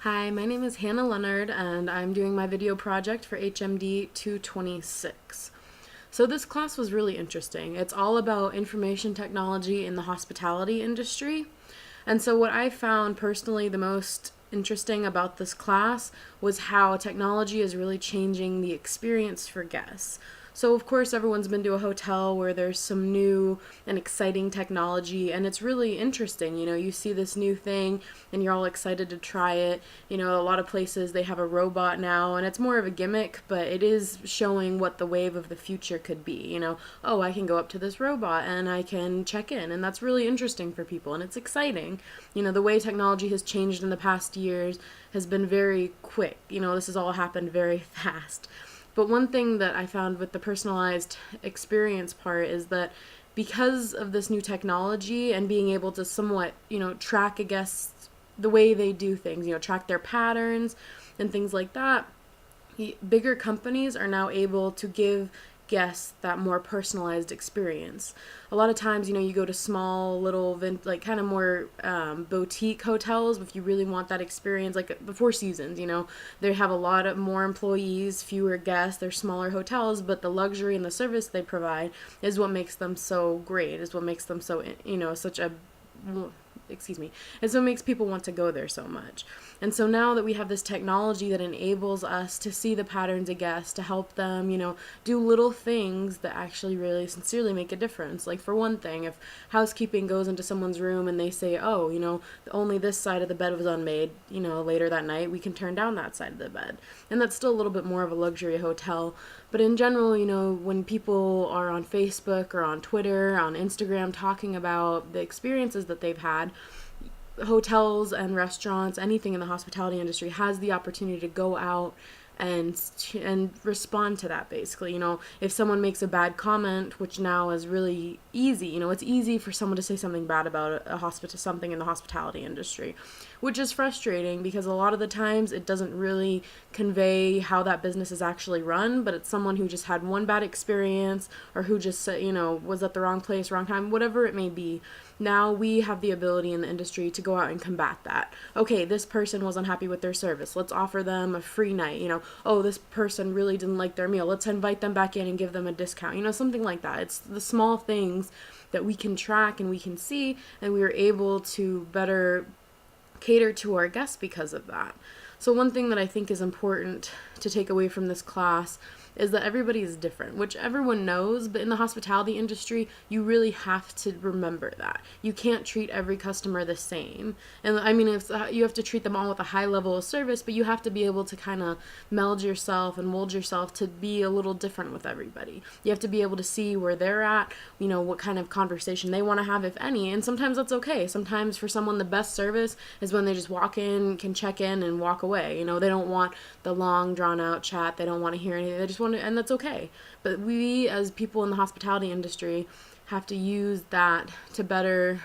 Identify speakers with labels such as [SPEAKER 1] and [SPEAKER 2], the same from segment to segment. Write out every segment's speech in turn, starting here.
[SPEAKER 1] Hi, my name is Hannah Leonard and I'm doing my video project for HMD 226. So this class was really interesting. It's all about information technology in the hospitality industry. And so what I found personally the most interesting about this class was how technology is really changing the experience for guests. So of course everyone's been to a hotel where there's some new and exciting technology and it's really interesting. You see this new thing and you're all excited to try it. A lot of places they have a robot now and it's more of a gimmick, but it is showing what the wave of the future could be. Oh, I can go up to this robot and I can check in, and that's really interesting for people and it's exciting. The way technology has changed in the past years has been very quick. This has all happened very fast. But one thing that I found with the personalized experience part is that because of this new technology and being able to somewhat, track a guest the way they do things, track their patterns and things like that, bigger companies are now able to give guests that more personalized experience. A lot of times, you go to small little like kind of more boutique hotels if you really want that experience, like the Four Seasons. They have a lot of more employees, fewer guests. They're smaller hotels, but the luxury and the service they provide is what makes them so great, is what makes them so, such a and so it makes people want to go there so much. And so now that we have this technology that enables us to see the patterns of guests, to help them, do little things that actually really sincerely make a difference. Like for one thing, if housekeeping goes into someone's room and they say, oh, only this side of the bed was unmade, later that night, we can turn down that side of the bed. And that's still a little bit more of a luxury hotel. But in general, when people are on Facebook or on Twitter, on Instagram, talking about the experiences that they've had, hotels and restaurants, anything in the hospitality industry has the opportunity to go out and respond to that. Basically, if someone makes a bad comment, which now is really easy, it's easy for someone to say something bad about something in the hospitality industry, which is frustrating because a lot of the times it doesn't really convey how that business is actually run, but it's someone who just had one bad experience or who just was at the wrong place, wrong time, whatever it may be. Now we have the ability in the industry to go out and combat that. Okay, this person was unhappy with their service. Let's offer them a free night. Oh, this person really didn't like their meal. Let's invite them back in and give them a discount. Something like that. It's the small things that we can track and we can see, and we are able to better cater to our guests because of that. So one thing that I think is important to take away from this class is that everybody is different, which everyone knows, but in the hospitality industry, you really have to remember that. You can't treat every customer the same. And I mean, you have to treat them all with a high level of service, but you have to be able to kind of meld yourself and mold yourself to be a little different with everybody. You have to be able to see where they're at, what kind of conversation they want to have, if any, and sometimes that's okay. Sometimes for someone, the best service is when they just walk in, can check in, and walk away. They don't want the long, drawn-out chat. They don't want to hear anything. They just want to, and that's okay. But we, as people in the hospitality industry, have to use that to better,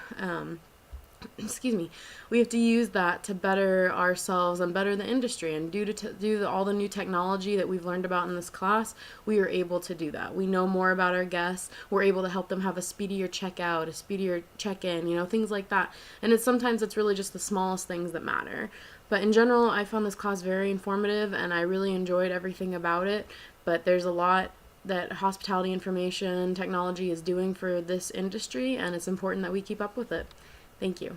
[SPEAKER 1] we have to use that to better ourselves and better the industry. And due to all the new technology that we've learned about in this class, we are able to do that. We know more about our guests. We're able to help them have a speedier checkout, a speedier check-in, things like that. And sometimes it's really just the smallest things that matter. But in general, I found this class very informative and I really enjoyed everything about it. But there's a lot that hospitality information technology is doing for this industry, and it's important that we keep up with it. Thank you.